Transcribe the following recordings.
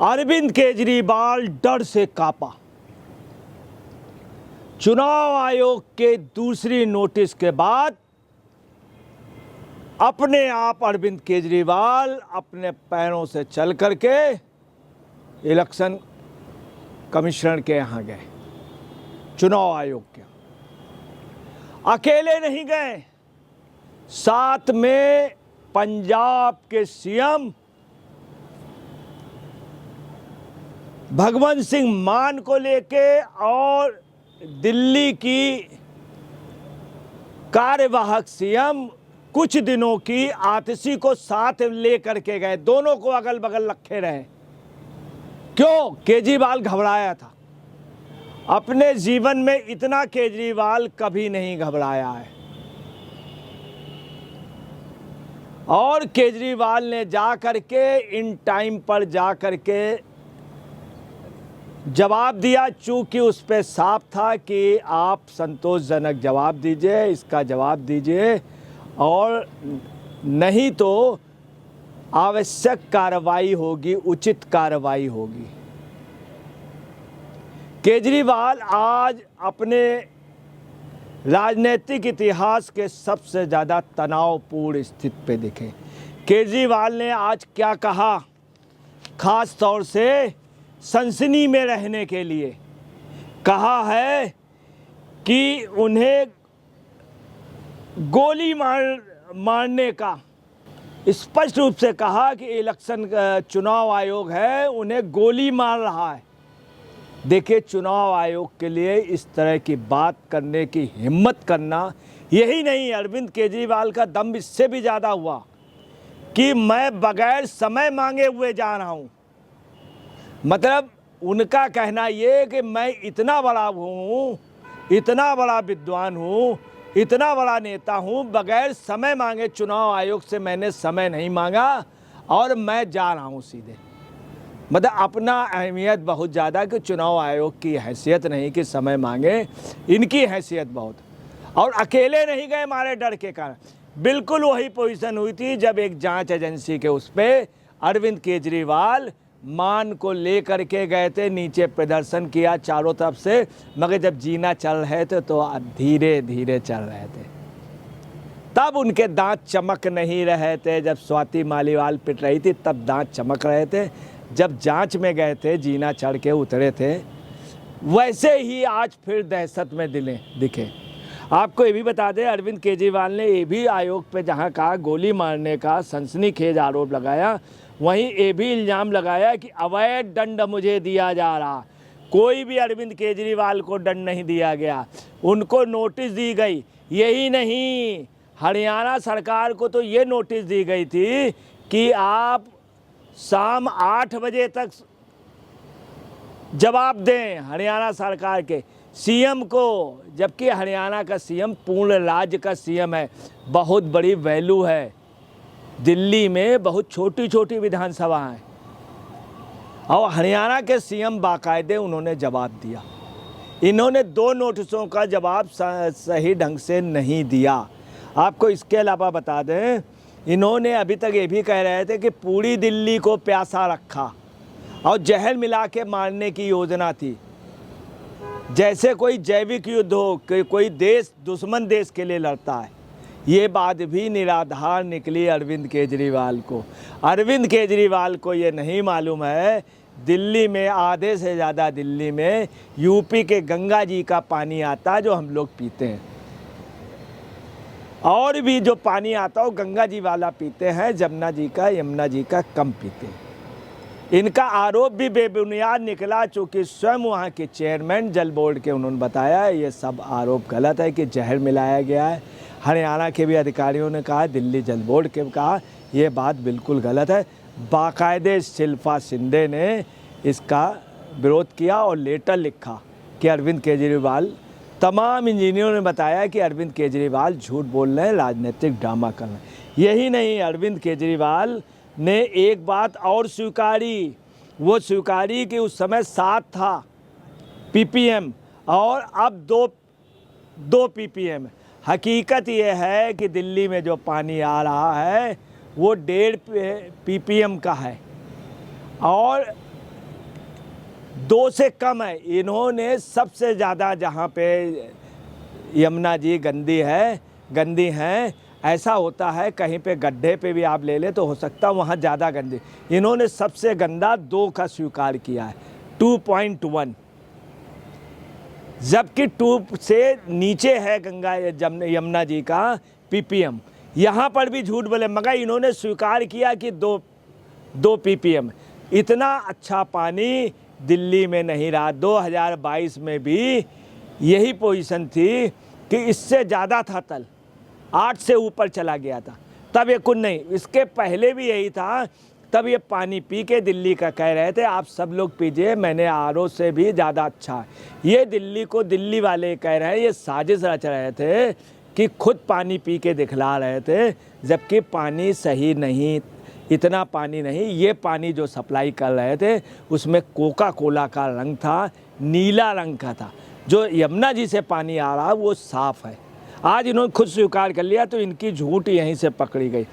अरविंद केजरीवाल डर से कांपा। चुनाव आयोग के दूसरी नोटिस के बाद अपने आप अरविंद केजरीवाल अपने पैरों से चल करके इलेक्शन कमिश्नर के यहाँ गए, चुनाव आयोग के। अकेले नहीं गए, साथ में पंजाब के सीएम भगवंत सिंह मान को लेके और दिल्ली की कार्यवाहक सीएम कुछ दिनों की आतिशी को साथ लेकर के गए। दोनों को अगल बगल रखे रहे। क्यों? केजरीवाल घबराया था। अपने जीवन में इतना केजरीवाल कभी नहीं घबराया है। और केजरीवाल ने जा करके इन टाइम पर जा करके जवाब दिया, चूंकि उस पे साफ था कि आप संतोषजनक जवाब दीजिए, इसका जवाब दीजिए और नहीं तो आवश्यक कार्रवाई होगी, उचित कार्रवाई होगी। केजरीवाल आज अपने राजनीतिक इतिहास के सबसे ज़्यादा तनावपूर्ण स्थिति पे दिखे। केजरीवाल ने आज क्या कहा, खास तौर से सनसनी में रहने के लिए कहा है कि उन्हें गोली मारने का, स्पष्ट रूप से कहा कि इलेक्शन चुनाव आयोग है उन्हें गोली मार रहा है। देखिए, चुनाव आयोग के लिए इस तरह की बात करने की हिम्मत करना, यही नहीं, अरविंद केजरीवाल का दम इससे भी ज़्यादा हुआ कि मैं बगैर समय मांगे हुए जा रहा हूँ। मतलब उनका कहना ये कि मैं इतना बड़ा हूँ, इतना बड़ा विद्वान हूँ, इतना बड़ा नेता हूँ, बगैर समय मांगे चुनाव आयोग से मैंने समय नहीं मांगा और मैं जा रहा हूँ सीधे। मतलब अपना अहमियत बहुत ज़्यादा कि चुनाव आयोग की हैसियत नहीं कि समय मांगे, इनकी हैसियत बहुत। और अकेले नहीं गए मारे डर के कारण। बिल्कुल वही पोजीशन हुई थी जब एक जांच एजेंसी के उस पर अरविंद केजरीवाल मान को लेकर के गए थे, नीचे प्रदर्शन किया चारों तरफ से, मगर जब जीना चल रहे थे तो धीरे धीरे चल रहे थे। तब उनके दांत चमक नहीं रहे थे। जब स्वाति मालीवाल पिट रही थी तब दांत चमक रहे थे। जब जांच में गए थे, जीना चढ़ के उतरे थे, वैसे ही आज फिर दहशत में दिखे। आपको ये भी बता दें, अरविंद केजरीवाल ने ये भी आयोग पे जहाँ कहा गोली मारने का सनसनीखेज आरोप लगाया, वहीं ये भी इल्ज़ाम लगाया कि अवैध दंड मुझे दिया जा रहा। कोई भी अरविंद केजरीवाल को दंड नहीं दिया गया, उनको नोटिस दी गई। यही नहीं, हरियाणा सरकार को तो ये नोटिस दी गई थी कि आप शाम 8 बजे तक जवाब दें हरियाणा सरकार के सीएम को, जबकि हरियाणा का सीएम पूर्ण राज्य का सीएम है। बहुत बड़ी वैल्यू है। दिल्ली में बहुत छोटी छोटी विधानसभा हैं और हरियाणा के सीएम बाकायदे उन्होंने जवाब दिया। इन्होंने 2 नोटिसों का जवाब सही ढंग से नहीं दिया। आपको इसके अलावा बता दें, इन्होंने अभी तक ये भी कह रहे थे कि पूरी दिल्ली को प्यासा रखा और जहर मिला के मारने की योजना थी, जैसे कोई जैविक युद्ध हो, कोई देश दुश्मन देश के लिए लड़ता है। ये बात भी निराधार निकली अरविंद केजरीवाल को। अरविंद केजरीवाल को ये नहीं मालूम है दिल्ली में, आधे से ज़्यादा दिल्ली में यूपी के गंगा जी का पानी आता है जो हम लोग पीते हैं, और भी जो पानी आता है वो गंगा जी वाला पीते हैं, जमुना जी का, यमुना जी का कम पीते हैं। इनका आरोप भी बेबुनियाद निकला, चूँकि स्वयं वहाँ के चेयरमैन जल बोर्ड के उन्होंने बताया ये सब आरोप गलत है कि जहर मिलाया गया है। हरियाणा के भी अधिकारियों ने कहा, दिल्ली जल बोर्ड के कहा, ये बात बिल्कुल गलत है। बाकायदे शिल्पा शिंदे ने इसका विरोध किया और लेटर लिखा कि अरविंद केजरीवाल, तमाम इंजीनियरों ने बताया कि अरविंद केजरीवाल झूठ बोल रहे हैं, राजनीतिक ड्रामा कर रहे हैं। यही नहीं, अरविंद केजरीवाल ने एक बात और स्वीकारी, वो स्वीकारी कि उस समय 7 था पीपीएम और अब 2 पीपीएम। हकीकत ये है कि दिल्ली में जो पानी आ रहा है वो 1.5 पीपीएम का है और 2 से कम है। इन्होंने सबसे ज़्यादा जहाँ पे यमुना जी गंदी हैं, ऐसा होता है कहीं पे गड्ढे पे भी आप ले ले तो हो सकता है वहाँ ज़्यादा गंदी। इन्होंने सबसे गंदा 2 का स्वीकार किया है, 2.1, जबकि 2 से नीचे है गंगा यमुना जी का ppm। यहाँ पर भी झूठ बोले, मगर इन्होंने स्वीकार किया कि 2 ppm। इतना अच्छा पानी दिल्ली में नहीं रहा। 2022 में भी यही पोजीशन थी कि इससे ज़्यादा था तल, 8 से ऊपर चला गया था, तब ये कुछ नहीं। इसके पहले भी यही था, तब ये पानी पी के दिल्ली का कह रहे थे आप सब लोग पीजिए, मैंने RO से भी ज़्यादा अच्छा है। ये दिल्ली को दिल्ली वाले कह रहे हैं, ये साजिश रच रहे थे कि खुद पानी पी के दिखला रहे थे, जबकि पानी सही नहीं, इतना पानी नहीं। ये पानी जो सप्लाई कर रहे थे उसमें कोका कोला का रंग था, नीला रंग का था। जो यमुना जी से पानी आ रहा वो साफ़ है। आज इन्होंने खुद स्वीकार कर लिया, तो इनकी झूठ यहीं से पकड़ी गई।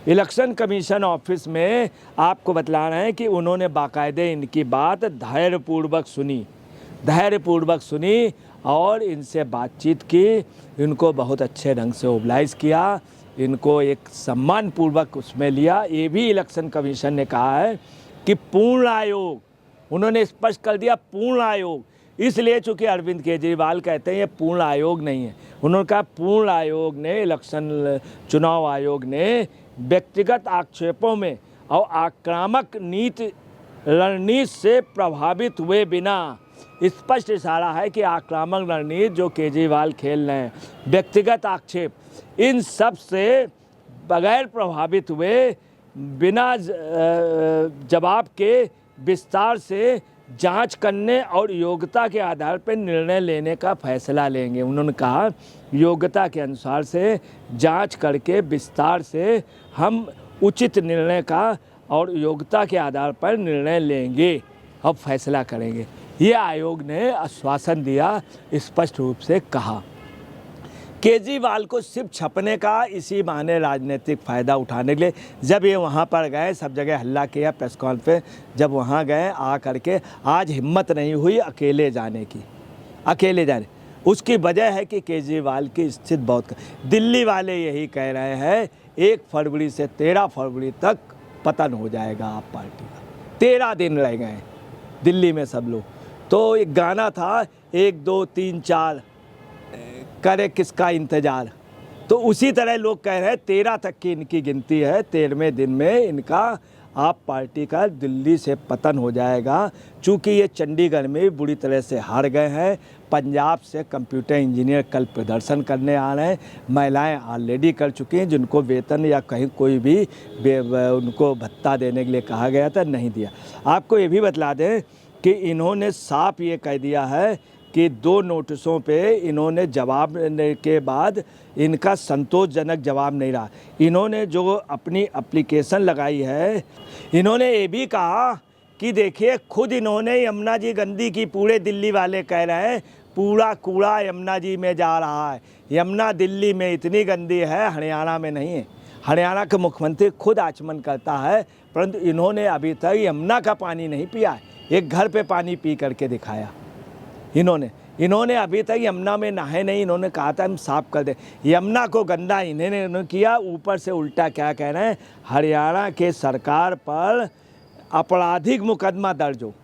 इलेक्शन कमीशन ऑफिस में आपको बतला रहे हैं कि उन्होंने बाकायदे इनकी बात धैर्यपूर्वक सुनी और इनसे बातचीत की, इनको बहुत अच्छे ढंग से ओबलाइज किया, इनको एक सम्मानपूर्वक उसमें लिया। ये भी इलेक्शन कमीशन ने कहा है कि पूर्ण आयोग, उन्होंने स्पष्ट कर दिया पूर्ण आयोग, इसलिए चूँकि अरविंद केजरीवाल कहते हैं ये पूर्ण आयोग नहीं है। उन्होंने कहा पूर्ण आयोग ने, चुनाव आयोग ने व्यक्तिगत आक्षेपों में और आक्रामक रणनीति से प्रभावित हुए बिना, स्पष्ट इशारा है कि आक्रामक रणनीति जो केजरीवाल खेल रहे हैं, व्यक्तिगत आक्षेप, इन सब से बगैर प्रभावित हुए बिना जवाब के विस्तार से जांच करने और योग्यता के आधार पर निर्णय लेने का फैसला लेंगे। उन्होंने कहा योग्यता के अनुसार से जांच करके विस्तार से हम उचित निर्णय का और योग्यता के आधार पर निर्णय लेंगे और फैसला करेंगे। ये आयोग ने आश्वासन दिया, स्पष्ट रूप से कहा। केजरीवाल को सिर्फ छपने का इसी बहाने राजनीतिक फ़ायदा उठाने के लिए जब ये वहाँ पर गए, सब जगह हल्ला किया, प्रेस कॉन्फ्रेंस जब वहाँ गए, आ करके आज हिम्मत नहीं हुई अकेले जाने। उसकी वजह है कि केजरीवाल की स्थिति बहुत, दिल्ली वाले यही कह रहे हैं 1 फरवरी से 13 फरवरी तक पतन हो जाएगा आप पार्टी का। 13 दिन रह गए दिल्ली में सब लोग। तो एक गाना था 1 2 3 4 करे किसका इंतज़ार, तो उसी तरह लोग कह रहे हैं 13 तक की इनकी गिनती है, 13वें दिन में इनका आप पार्टी का दिल्ली से पतन हो जाएगा। चूँकि ये चंडीगढ़ में बुरी तरह से हार गए हैं। पंजाब से कंप्यूटर इंजीनियर कल प्रदर्शन करने आ रहे हैं। महिलाएं ऑलरेडी कर चुकी हैं, जिनको वेतन या कहीं कोई भी उनको भत्ता देने के लिए कहा गया था, नहीं दिया। आपको ये भी बतला दें कि इन्होंने साफ ये कह दिया है कि 2 नोटिसों पे इन्होंने जवाब देने के बाद इनका संतोषजनक जवाब नहीं रहा। इन्होंने जो अपनी एप्लीकेशन लगाई है, इन्होंने ये भी कहा कि देखिए खुद इन्होंने यमुना जी गंदी की, पूरे दिल्ली वाले कह रहे हैं पूरा कूड़ा यमुना जी में जा रहा है। यमुना दिल्ली में इतनी गंदी है, हरियाणा में नहीं है। हरियाणा के मुख्यमंत्री खुद आचमन करता है, परंतु इन्होंने अभी तक यमुना का पानी नहीं पिया है। एक घर पे पानी पी करके दिखाया इन्होंने अभी तक यमुना में नहाए नहीं। इन्होंने कहा था हम साफ कर दें, यमुना को गंदा इन्होंने किया। ऊपर से उल्टा क्या कह रहे हैं, हरियाणा के सरकार पर आपराधिक मुकदमा दर्ज हो।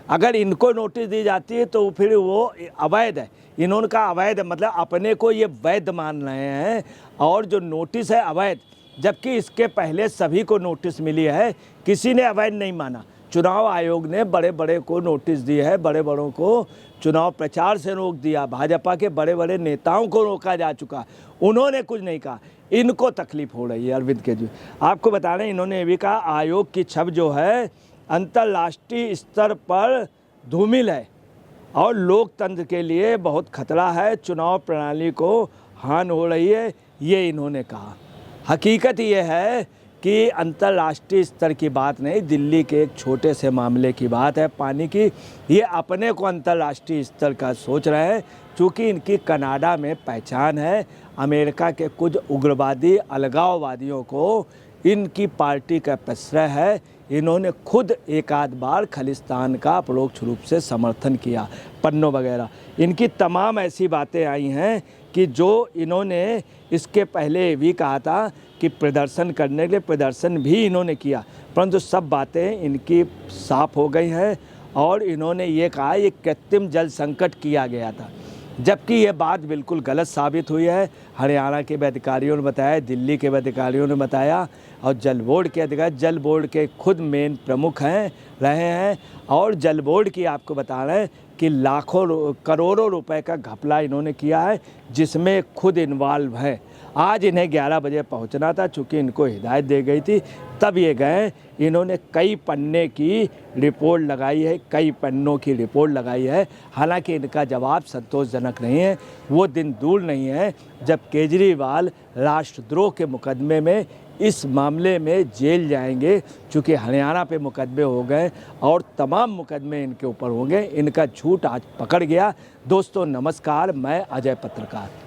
अगर इनको नोटिस दी जाती है तो फिर वो अवैध है। इन्होंने कहा अवैध मतलब अपने को ये वैध मान रहे हैं, और जो नोटिस है अवैध, जबकि इसके पहले सभी को नोटिस मिली है, किसी ने अवैध नहीं माना। चुनाव आयोग ने बड़े बड़े को नोटिस दी है, बड़े बड़ों को चुनाव प्रचार से रोक दिया, भाजपा के बड़े बड़े नेताओं को रोका जा चुका, उन्होंने कुछ नहीं कहा। इनको तकलीफ हो रही है अरविंद केजरीवाल। आपको बता रहे हैं इन्होंने ये भी कहा आयोग की छवि जो है अंतर्राष्ट्रीय स्तर पर धूमिल है और लोकतंत्र के लिए बहुत खतरा है, चुनाव प्रणाली को हानि हो रही है, ये इन्होंने कहा। हकीकत ये है कि अंतर्राष्ट्रीय स्तर की बात नहीं, दिल्ली के एक छोटे से मामले की बात है पानी की। ये अपने को अंतर्राष्ट्रीय स्तर का सोच रहे हैं, चूँकि इनकी कनाडा में पहचान है। अमेरिका के कुछ उग्रवादी अलगाववादियों को इनकी पार्टी का प्रश्रय है, इन्होंने खुद एक आध बार खालिस्तान का परोक्ष रूप से समर्थन किया, पन्नों वगैरह। इनकी तमाम ऐसी बातें आई हैं कि जो इन्होंने इसके पहले भी कहा था कि प्रदर्शन करने के लिए प्रदर्शन भी इन्होंने किया, परंतु सब बातें इनकी साफ हो गई हैं और इन्होंने ये कहा ये कृत्रिम जल संकट किया गया था, जबकि ये बात बिल्कुल गलत साबित हुई है। हरियाणा के अधिकारियों ने बताया, दिल्ली के अधिकारियों ने बताया और जल बोर्ड के अधिकारी, जल बोर्ड के खुद मेन प्रमुख रहे हैं और जल बोर्ड की आपको बता रहे हैं कि लाखों करोड़ों रुपए का घपला इन्होंने किया है, जिसमें खुद इन्वॉल्व है। आज इन्हें 11 बजे पहुंचना था, चूँकि इनको हिदायत दे गई थी, तब ये गए। इन्होंने कई पन्ने की रिपोर्ट लगाई है, कई पन्नों की रिपोर्ट लगाई है। हालांकि इनका जवाब संतोषजनक नहीं है। वो दिन दूर नहीं है जब केजरीवाल राष्ट्रद्रोह के मुकदमे में इस मामले में जेल जाएंगे, चूँकि हरियाणा पे मुकदमे हो गए और तमाम मुकदमे इनके ऊपर होंगे। इनका झूठ आज पकड़ गया। दोस्तों नमस्कार, मैं अजय पत्रकार।